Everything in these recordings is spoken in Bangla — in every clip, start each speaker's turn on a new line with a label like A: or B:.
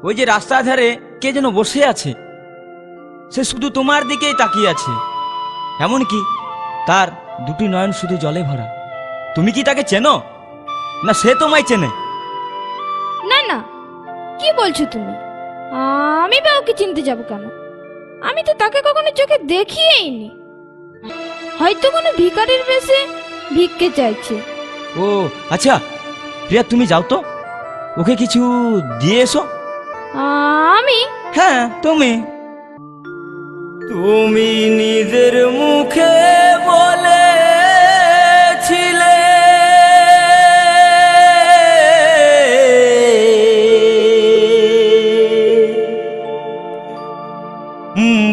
A: ওই যে রাস্তার ধারে কে যেন বসে আছে, সে শুধু তোমার দিকেই তাকিয়ে আছে, এমনকি তার দুটি নয়ন শুধু জলে ভরা। তুমি কি তাকে চেনো, না সে তোমায় চেনে?
B: না না, কি বলছো তুমি? আমি বা ওকে চিনতে যাব কেন? আমি তো তাকে কখনো চোখে দেখিয়েইনি। হয়তো কোনো ভিখারির বেশে ভিক্ষে চাইছে।
A: ও আচ্ছা প্রিয়া, তুমি যাও তো, ওকে কিছু দিয়ে এসো।
B: আমি?
A: হ্যাঁ তুমি। তুমি নিজের মুখে বলেছিলে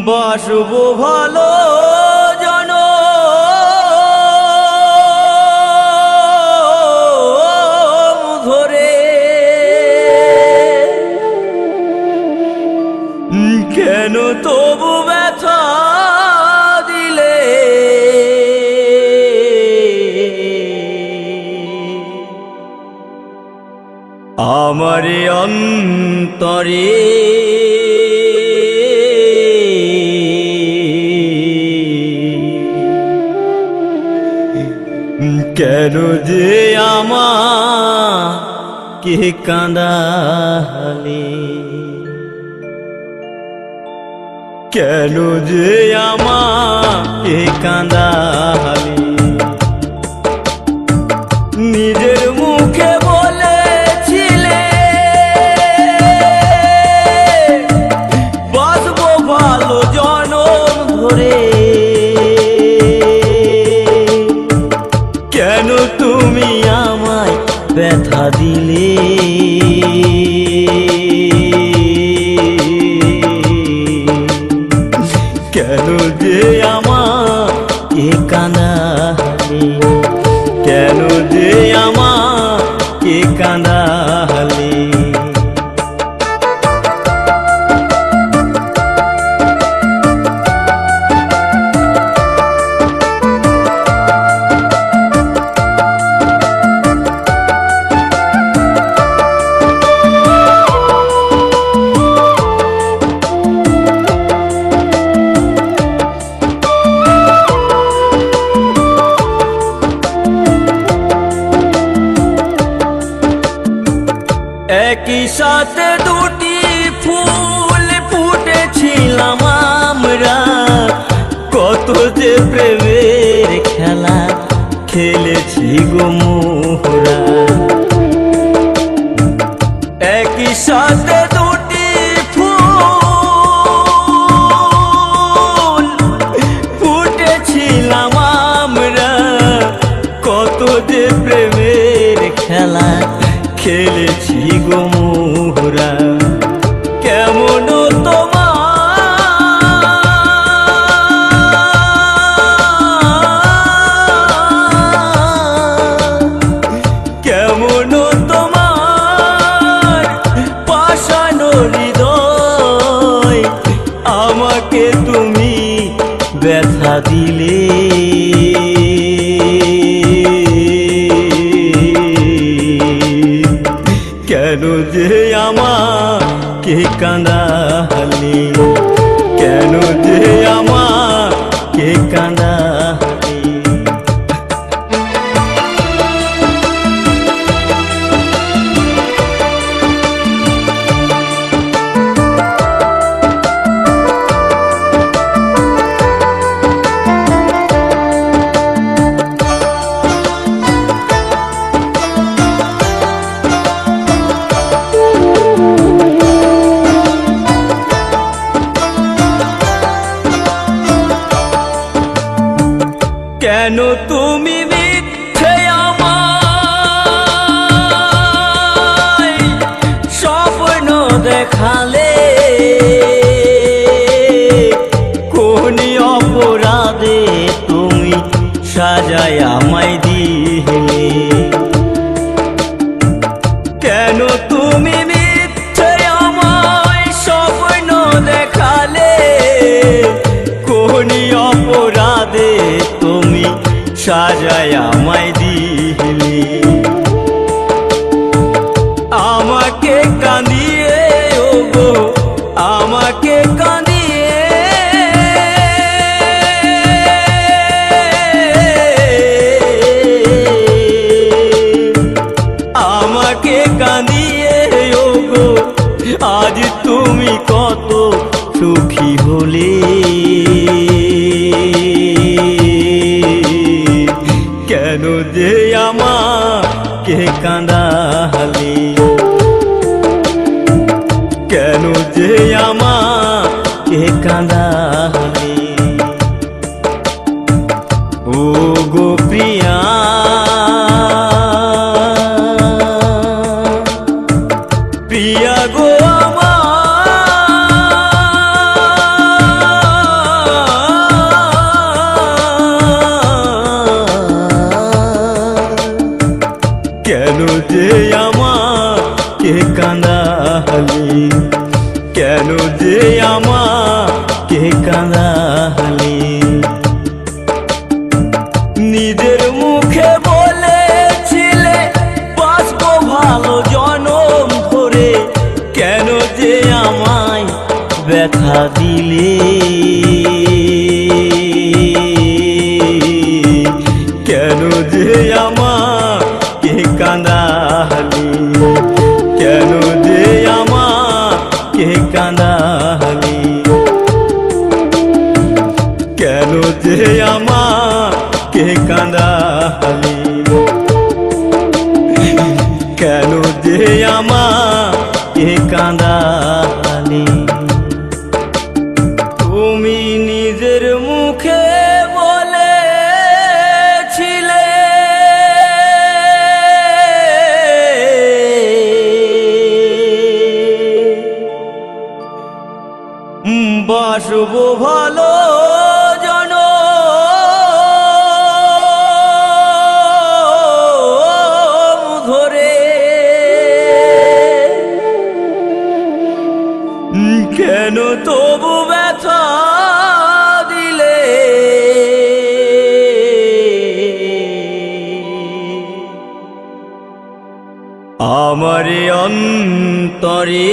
A: বাসবো ভালো জনম ধরে, কেন তবু ব্যথা দিলে? আমার অন্তরে কেন যে আমাকে কাঁদালে? কেন যে আমাকে কাঁদালে? নিজের মুখে বলেছিলে বাসবো ভালো জনম ধরে, কেন তুমি আমায় ব্যথা দিলে? কেন যে আমাকে কাঁদালে? কেন যে আমাকে কাঁদালে? একই সাথে দুটি ফুল ফুটেছিলাম আমরা, কত যে প্রেমের খেলা খেলেছি গো মোরা। একই সাথে দুটি ফুল ফুটেছিলাম আমরা, কত যে প্রেমের খেলা খেলেছি গো মোরা। কেমন কেমন তোমার পাষাণ হৃদয়, আমাকে তুমি ব্যথা দিলে? কেন যে আমাকে কাঁদালে? কেন যে আমাকে কাঁদালে? কেন তুমি মিথ্যে আমায় স্বপ্ন দেখালে? কোন অপরাধে তুমি সাজায় আমায় দিলে? কেন তুমি মিথ্যে আমায় স্বপ্ন দেখালে? কোন অপরাধে তুমি সাজায় আমায় দিলে? আমাকে কাঁদিয়ে ও
C: আজ তুমি কত সুখী হলে, কেন যে আমাকে কাঁদালে, কেন যে আমাকে কাঁদালে। ও গো প্রিয়া, প্রিয়া গো কেন যে আমাকে কাঁদালে, কেন যে আমাকে কাঁদালে। নিজের মুখে বলেছিলে বাঁচবো ভালো জনম ধরে, কেন যে আমায় ব্যথা দিলে, কেন যে আমাকে কাঁদালে, কেন যে আমাকে কাঁদালে, কেন যে আমাকে কাঁদালে, কেন যে আমাকে কাঁদালে। তুমি নিজের মুখে বলেছিলে বাসবো ভালো জনম ধরে, কেন তবু ব্যথা দিলে, আমার অন্তরে